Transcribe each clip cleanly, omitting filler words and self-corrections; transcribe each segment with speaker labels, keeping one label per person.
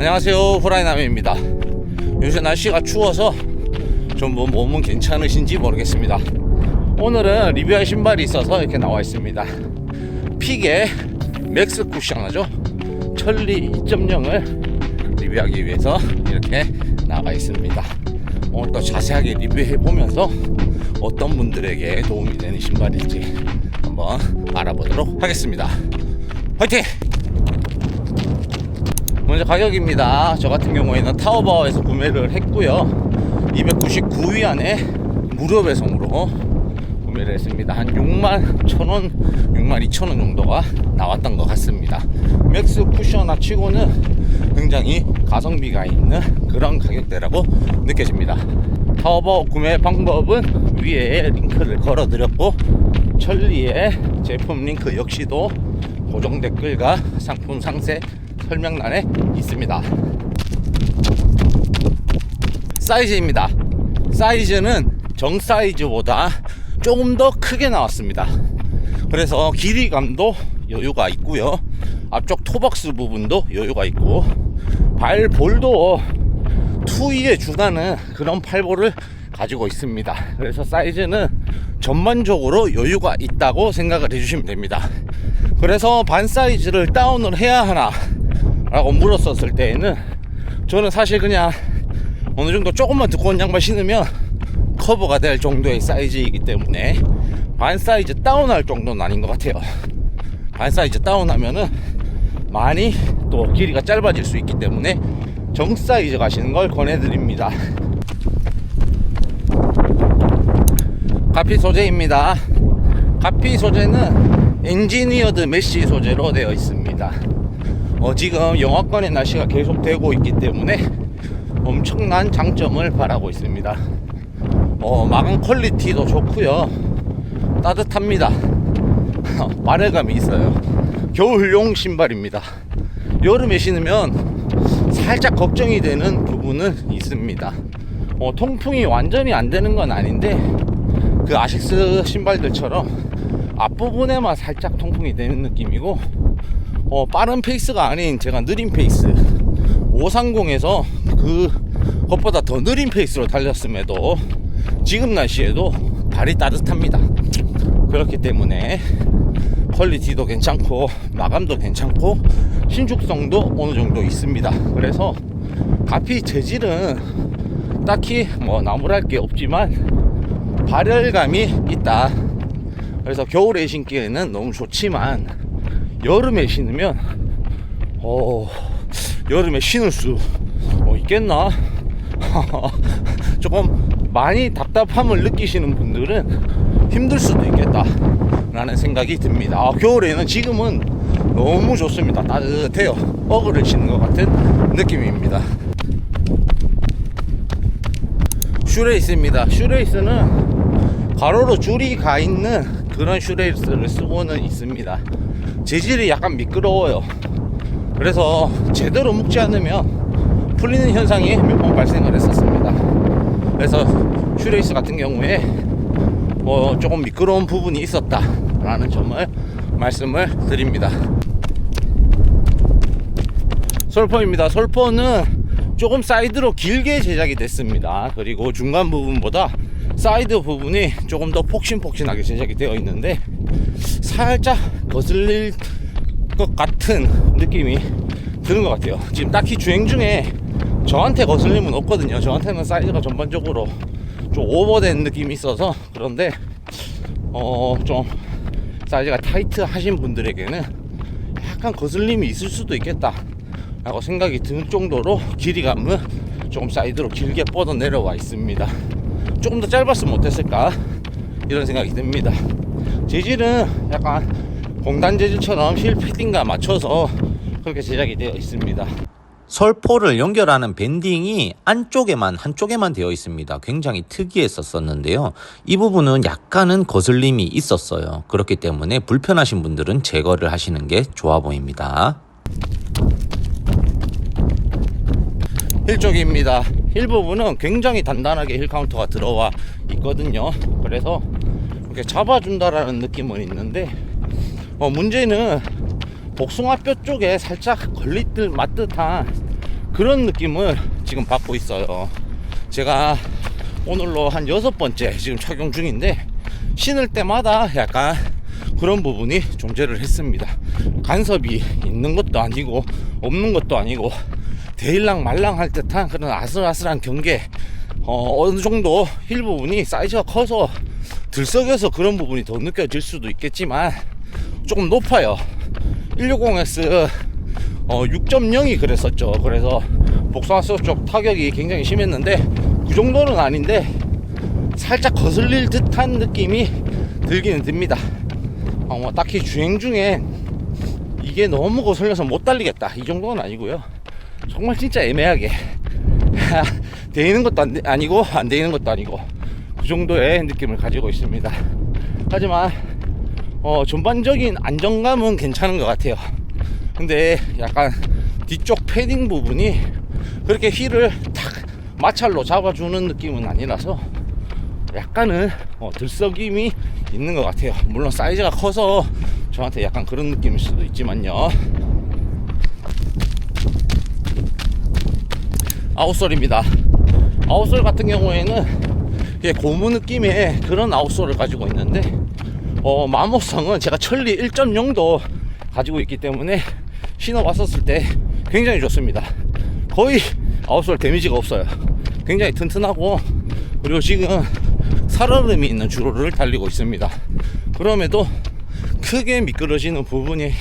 Speaker 1: 안녕하세요, 후라이남입니다. 요새 날씨가 추워서 좀 몸은 괜찮으신지 모르겠습니다. 오늘은 리뷰할 신발이 있어서 이렇게 나와 있습니다. 픽의 맥스 쿠션하죠, 천리 2.0을 리뷰하기 위해서 이렇게 나가 있습니다. 오늘 또 자세하게 리뷰해 보면서 어떤 분들에게 도움이 되는 신발일지 한번 알아보도록 하겠습니다. 화이팅! 먼저 가격입니다. 저 같은 경우에는 타오바오에서 구매를 했고요. 299위안에 무료 배송으로 구매를 했습니다. 한 61,000원, 62,000원 정도가 나왔던 것 같습니다. 맥스 쿠션 치고는 굉장히 가성비가 있는 그런 가격대라고 느껴집니다. 타오바오 구매 방법은 위에 링크를 걸어 드렸고, 천리의 제품 링크 역시도 고정 댓글과 상품 상세 설명란에 있습니다. 사이즈입니다. 사이즈는 정 사이즈보다 조금 더 크게 나왔습니다. 그래서 길이감도 여유가 있고요. 앞쪽 토박스 부분도 여유가 있고, 발볼도 투이에 준하는 그런 팔볼을 가지고 있습니다. 그래서 사이즈는 전반적으로 여유가 있다고 생각을 해주시면 됩니다. 그래서 반 사이즈를 다운을 해야 하나 라고 물었었을 때에는 저는 사실 그냥 어느 정도 조금만 두꺼운 양말 신으면 커버가 될 정도의 사이즈이기 때문에 반 사이즈 다운할 정도는 아닌 것 같아요. 반 사이즈 다운하면은 많이 또 길이가 짧아질 수 있기 때문에 정 사이즈 가시는 걸 권해드립니다. 가피 소재입니다. 가피 소재는 엔지니어드 메쉬 소재로 되어 있습니다. 지금 영하권의 날씨가 계속 되고 있기 때문에 엄청난 장점을 바라고 있습니다. 마감 퀄리티도 좋고요, 따뜻합니다. 발열감이 있어요. 겨울용 신발입니다. 여름에 신으면 살짝 걱정이 되는 부분은 있습니다. 통풍이 완전히 안 되는 건 아닌데, 그 아식스 신발들처럼 앞부분에만 살짝 통풍이 되는 느낌이고, 빠른 페이스가 아닌 제가 느린 페이스 530에서 그것보다 더 느린 페이스로 달렸음에도 지금 날씨에도 발이 따뜻합니다. 그렇기 때문에 퀄리티도 괜찮고 마감도 괜찮고 신축성도 어느 정도 있습니다. 그래서 가피 재질은 딱히 나무랄 게 없지만 발열감이 있다. 그래서 겨울에 신기에는 너무 좋지만 여름에 신으면 여름에 신을 수 있겠나? 조금 많이 답답함을 느끼시는 분들은 힘들 수도 있겠다 라는 생각이 듭니다. 겨울에는 지금은 너무 좋습니다. 따뜻해요. 어그를 신는 것 같은 느낌입니다. 슈레이스입니다. 슈레이스는 가로로 줄이 가 있는 그런 슈레이스를 쓰고는 있습니다. 재질이 약간 미끄러워요. 그래서 제대로 묶지 않으면 풀리는 현상이 몇 번 발생을 했었습니다. 그래서 슈레이스 같은 경우에 조금 미끄러운 부분이 있었다 라는 점을 말씀을 드립니다. 솔퍼입니다. 솔퍼는 조금 사이드로 길게 제작이 됐습니다. 그리고 중간 부분보다 사이드 부분이 조금 더 폭신폭신하게 제작이 되어 있는데 살짝 거슬릴 것 같은 느낌이 드는 것 같아요. 지금 딱히 주행 중에 저한테 거슬림은 없거든요. 저한테는 사이즈가 전반적으로 좀 오버된 느낌이 있어서 그런데 좀 사이즈가 타이트 하신 분들에게는 약간 거슬림이 있을 수도 있겠다 라고 생각이 드는 정도로 길이감은 조금 사이드로 길게 뻗어 내려와 있습니다. 조금 더 짧았으면 어땠을까 이런 생각이 듭니다. 재질은 약간 공단 재질처럼 힐 패딩과 맞춰서 그렇게 제작이 되어 있습니다.
Speaker 2: 솔포를 연결하는 밴딩이 한쪽에만 되어 있습니다. 굉장히 특이했었는데요. 이 부분은 약간은 거슬림이 있었어요. 그렇기 때문에 불편하신 분들은 제거를 하시는 게 좋아 보입니다.
Speaker 1: 힐 쪽입니다. 힐 부분은 굉장히 단단하게 힐 카운터가 들어와 있거든요. 그래서 이렇게 잡아준다라는 느낌은 있는데 문제는 복숭아뼈 쪽에 살짝 걸리듯 맞듯한 그런 느낌을 지금 받고 있어요. 제가 오늘로 한 6번째 지금 착용 중인데 신을 때마다 약간 그런 부분이 존재를 했습니다. 간섭이 있는 것도 아니고 없는 것도 아니고 대일랑 말랑할 듯한 그런 아슬아슬한 경계, 어느 정도 힐 부분이 사이즈가 커서 들썩여서 그런 부분이 더 느껴질 수도 있겠지만 조금 높아요. 160S 6.0이 그랬었죠. 그래서 복숭아소 쪽 타격이 굉장히 심했는데 그 정도는 아닌데 살짝 거슬릴 듯한 느낌이 들기는 듭니다. 딱히 주행 중에 이게 너무 거슬려서 못 달리겠다 이 정도는 아니고요. 정말 진짜 애매하게 되는 것도 아니고 안 되는 것도 아니고 그 정도의 느낌을 가지고 있습니다. 하지만 전반적인 안정감은 괜찮은 것 같아요. 근데 약간 뒤쪽 패딩 부분이 그렇게 힐을 탁 마찰로 잡아주는 느낌은 아니라서 약간은 들썩임이 있는 것 같아요. 물론 사이즈가 커서 저한테 약간 그런 느낌일 수도 있지만요. 아웃솔입니다. 아웃솔 같은 경우에는 고무 느낌의 그런 아웃솔을 가지고 있는데 마모성은 제가 천리 1.0도 가지고 있기 때문에 신어봤었을 때 굉장히 좋습니다. 거의 아웃솔 데미지가 없어요. 굉장히 튼튼하고, 그리고 지금 살얼음이 있는 주로를 달리고 있습니다. 그럼에도 크게 미끄러지는 부분이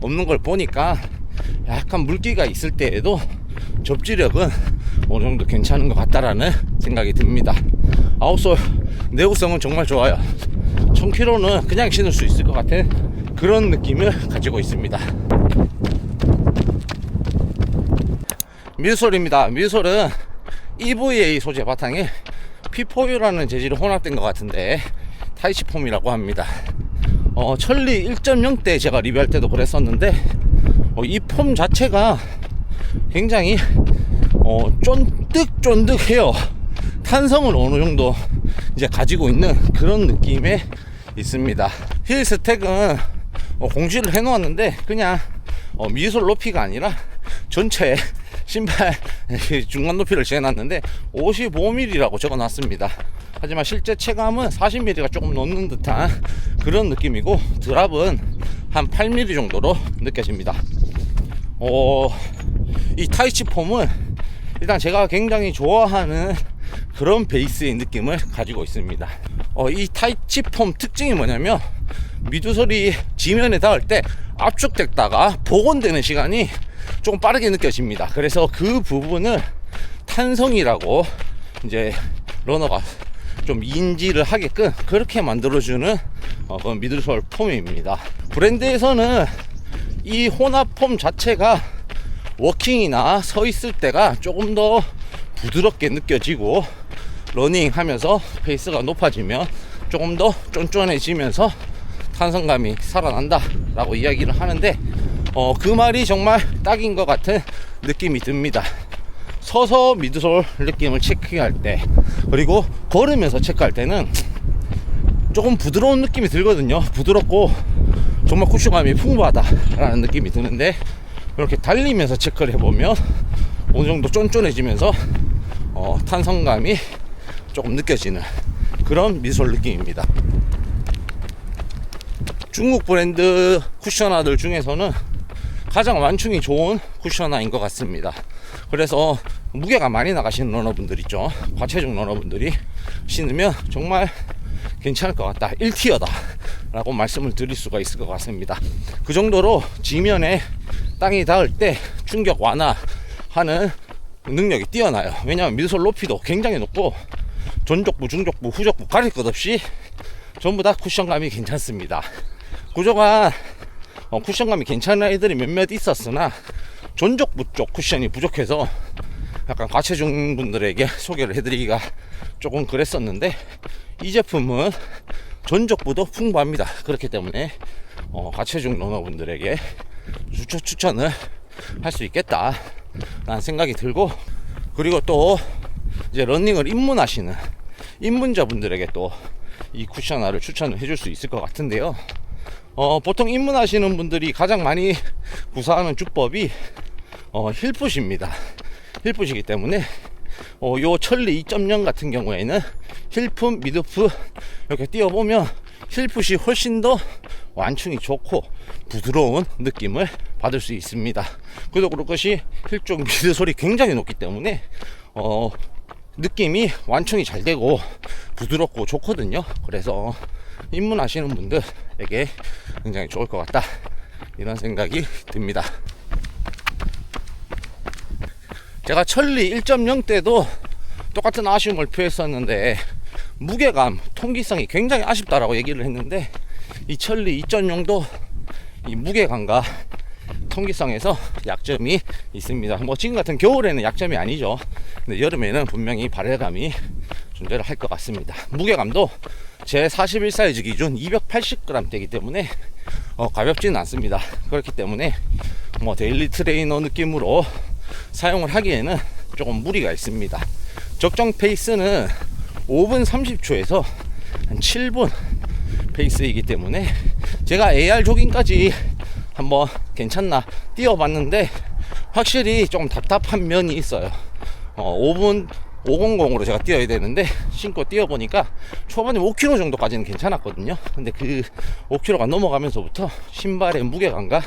Speaker 1: 없는 걸 보니까 약간 물기가 있을 때에도 접지력은 어느 정도 괜찮은 것 같다라는 생각이 듭니다. 아웃솔 내구성은 정말 좋아요. 1000km는 그냥 신을 수 있을 것 같은 그런 느낌을 가지고 있습니다. 미드솔입니다. 미드솔은 EVA 소재 바탕에 P4U라는 재질이 혼합된 것 같은데 타이치폼이라고 합니다. 천리 1.0 때 제가 리뷰할 때도 그랬었는데 이 폼 자체가 굉장히 쫀득쫀득해요. 탄성을 어느 정도 이제 가지고 있는 그런 느낌에 있습니다. 힐 스택은 공시를 해 놓았는데 그냥 미드솔 높이가 아니라 전체 신발 중간 높이를 재놨는데 55mm라고 적어 놨습니다. 하지만 실제 체감은 40mm가 조금 넘는 듯한 그런 느낌이고 드랍은 한 8mm 정도로 느껴집니다. 이 타이치 폼은 일단 제가 굉장히 좋아하는 그런 베이스의 느낌을 가지고 있습니다. 이 타이치 폼 특징이 뭐냐면 미드솔이 지면에 닿을 때 압축됐다가 복원되는 시간이 조금 빠르게 느껴집니다. 그래서 그 부분을 탄성이라고 이제 러너가 좀 인지를 하게끔 그렇게 만들어주는 그런 미드솔 폼입니다. 브랜드에서는 이 혼합 폼 자체가 워킹이나 서 있을 때가 조금 더 부드럽게 느껴지고 러닝 하면서 페이스가 높아지면 조금 더 쫀쫀해지면서 탄성감이 살아난다 라고 이야기를 하는데 그 말이 정말 딱인 것 같은 느낌이 듭니다. 서서 미드솔 느낌을 체크할 때 그리고 걸으면서 체크할 때는 조금 부드러운 느낌이 들거든요. 부드럽고 정말 쿠션감이 풍부하다 라는 느낌이 드는데 이렇게 달리면서 체크를 해보면 어느 정도 쫀쫀해지면서 탄성감이 조금 느껴지는 그런 미드솔 느낌입니다. 중국 브랜드 쿠셔너들 중에서는 가장 완충이 좋은 쿠셔너인 것 같습니다. 그래서 무게가 많이 나가시는 러너분들 있죠. 과체중 러너분들이 신으면 정말 괜찮을 것 같다, 1티어다 라고 말씀을 드릴 수가 있을 것 같습니다. 그 정도로 지면에 땅이 닿을 때 충격 완화하는 능력이 뛰어나요. 왜냐하면 미드솔 높이도 굉장히 높고 전족부, 중족부, 후족부 가릴 것 없이 전부 다 쿠션감이 괜찮습니다. 구조가 쿠션감이 괜찮은 애들이 몇몇 있었으나 전족부 쪽 쿠션이 부족해서 약간 과체중 분들에게 소개를 해드리기가 조금 그랬었는데 이 제품은 전족부도 풍부합니다. 그렇기 때문에 과체중 러너분들에게 추천을 할 수 있겠다 라는 생각이 들고, 그리고 또 이제 러닝을 입문하시는 입문자분들에게 또 이 쿠셔너를 추천을 해줄 수 있을 것 같은데요. 보통 입문하시는 분들이 가장 많이 구사하는 주법이 힐풋입니다. 힐풋이기 때문에 요 천리 2.0 같은 경우에는 힐풋, 미드풋 이렇게 띄워보면 힐풋이 훨씬 더 완충이 좋고 부드러운 느낌을 받을 수 있습니다. 그래도 그럴 것이 힐쪽 미드 소리 굉장히 높기 때문에 느낌이 완충이 잘 되고 부드럽고 좋거든요. 그래서 입문하시는 분들에게 굉장히 좋을 것 같다, 이런 생각이 듭니다. 제가 천리 1.0 때도 똑같은 아쉬움을 표했었는데 무게감, 통기성이 굉장히 아쉽다라고 얘기를 했는데 이 천리 2.0도 이 무게감과 통기성에서 약점이 있습니다. 뭐 지금 같은 겨울에는 약점이 아니죠. 근데 여름에는 분명히 발열감이 존재를 할 것 같습니다. 무게감도 제 41 사이즈 기준 280g 되기 때문에 가볍지는 않습니다. 그렇기 때문에 뭐 데일리 트레이너 느낌으로 사용을 하기에는 조금 무리가 있습니다. 적정 페이스는 5분 30초에서 한 7분 페이스이기 때문에 제가 AR 조깅까지 한번 괜찮나 뛰어봤는데 확실히 조금 답답한 면이 있어요. 5분 500으로 제가 뛰어야 되는데 신고 뛰어보니까 초반에 5km 정도까지는 괜찮았거든요. 근데 그 5km가 넘어가면서부터 신발의 무게감과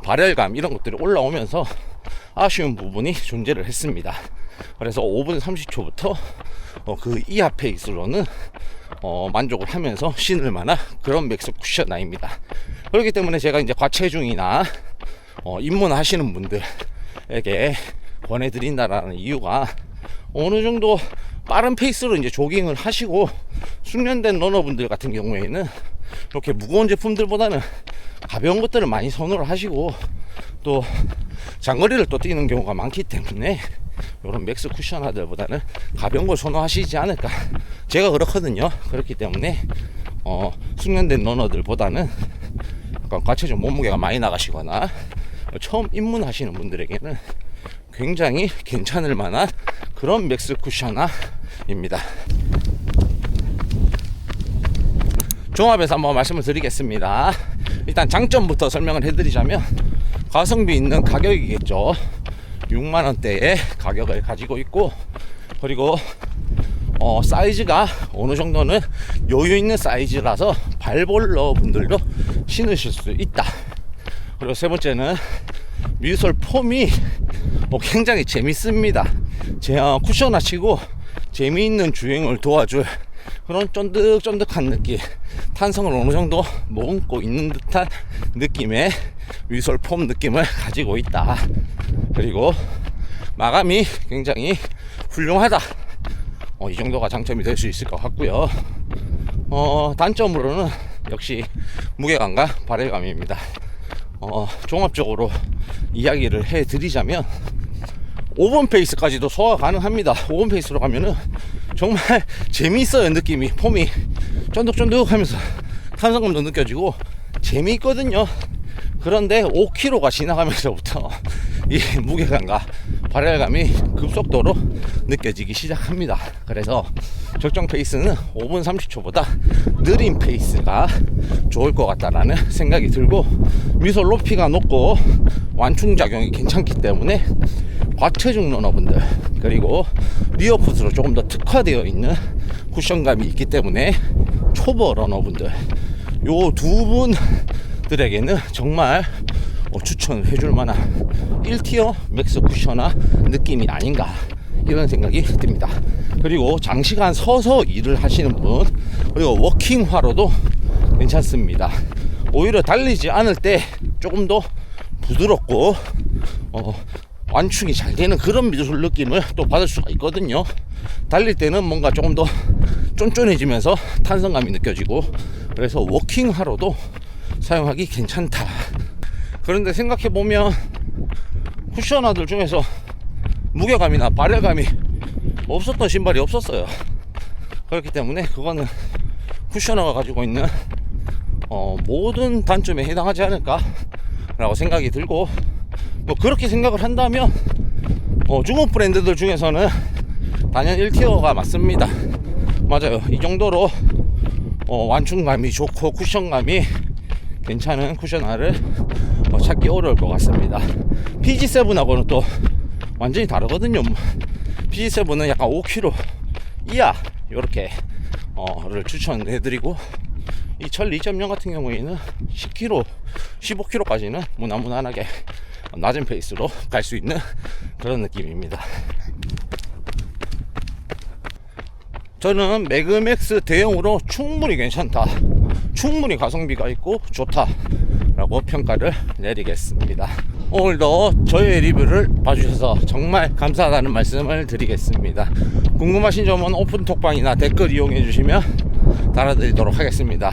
Speaker 1: 발열감 이런 것들이 올라오면서 아쉬운 부분이 존재를 했습니다. 그래서 5분 30초부터 그 이하 페이스로는 만족을 하면서 신을 만한 그런 맥스 쿠셔나입니다. 그렇기 때문에 제가 이제 과체중이나 입문하시는 분들에게 권해드린다라는 이유가 어느 정도 빠른 페이스로 이제 조깅을 하시고 숙련된 러너분들 같은 경우에는 이렇게 무거운 제품들보다는 가벼운 것들을 많이 선호를 하시고 또 장거리를 또 뛰는 경우가 많기 때문에 이런 맥스 쿠셔너들보다는 가벼운 걸 선호하시지 않을까, 제가 그렇거든요. 그렇기 때문에 숙련된 러너들보다는 약간 과체중 몸무게가 많이 나가시거나 처음 입문하시는 분들에게는 굉장히 괜찮을 만한 그런 맥스 쿠셔너입니다. 종합해서 한번 말씀을 드리겠습니다. 일단 장점부터 설명을 해드리자면 가성비 있는 가격이겠죠. 6만원대의 가격을 가지고 있고, 그리고 사이즈가 어느 정도는 여유 있는 사이즈라서 발볼러 분들도 신으실 수 있다. 그리고 세 번째는 미드솔 폼이 굉장히 재밌습니다. 쿠셔너 치고 재미있는 주행을 도와줄 그런 쫀득쫀득한 느낌, 탄성을 어느 정도 머금고 있는 듯한 느낌의 미드솔 폼 느낌을 가지고 있다. 그리고 마감이 굉장히 훌륭하다. 이 정도가 장점이 될 수 있을 것 같고요. 단점으로는 역시 무게감과 발열감입니다. 종합적으로 이야기를 해드리자면 5번 페이스까지도 소화 가능합니다. 5번 페이스로 가면은 정말 재미있어요. 느낌이, 폼이 쫀득쫀득하면서 탄성감도 느껴지고 재미있거든요. 그런데 5km가 지나가면서부터 이 무게감과 발열감이 급속도로 느껴지기 시작합니다. 그래서 적정 페이스는 5분 30초보다 느린 페이스가 좋을 것 같다라는 생각이 들고, 미솔 높이가 높고 완충작용이 괜찮기 때문에 과체중 러너분들, 그리고 리어풋으로 조금 더 특화되어 있는 쿠션감이 있기 때문에 초보 러너분들, 요 두 분들에게는 정말 추천을 해줄 만한 1티어 맥스 쿠셔너 느낌이 아닌가, 이런 생각이 듭니다. 그리고 장시간 서서 일을 하시는 분, 그리고 워킹화로도 괜찮습니다. 오히려 달리지 않을 때 조금 더 부드럽고 완충이 잘 되는 그런 미드솔 느낌을 또 받을 수가 있거든요. 달릴 때는 뭔가 조금 더 쫀쫀해지면서 탄성감이 느껴지고, 그래서 워킹하러도 사용하기 괜찮다. 그런데 생각해보면 쿠셔너들 중에서 무게감이나 발열감이 없었던 신발이 없었어요. 그렇기 때문에 그거는 쿠셔너가 가지고 있는 모든 단점에 해당하지 않을까 라고 생각이 들고, 뭐 그렇게 생각을 한다면 중국 브랜드들 중에서는 단연 1티어가 맞습니다. 맞아요. 이 정도로 완충감이 좋고 쿠션감이 괜찮은 쿠셔너를 찾기 어려울 것 같습니다. PG7하고는 또 완전히 다르거든요. PG7은 약간 5km 이하 요렇게 를 추천해드리고, 이 철 2.0 같은 경우에는 10km 15km까지는 무난무난하게 낮은 페이스로 갈 수 있는 그런 느낌입니다. 저는 매그맥스 대용으로 충분히 괜찮다, 충분히 가성비가 있고 좋다 라고 평가를 내리겠습니다. 오늘도 저의 리뷰를 봐주셔서 정말 감사하다는 말씀을 드리겠습니다. 궁금하신 점은 오픈톡방이나 댓글 이용해 주시면 달아드리도록 하겠습니다.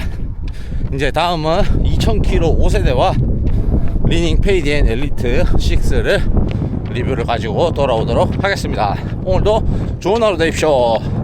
Speaker 1: 이제 다음은 2000km 5세대와 리닝 페이디엔 엘리트 6를 리뷰를 가지고 돌아오도록 하겠습니다. 오늘도 좋은 하루 되십시오.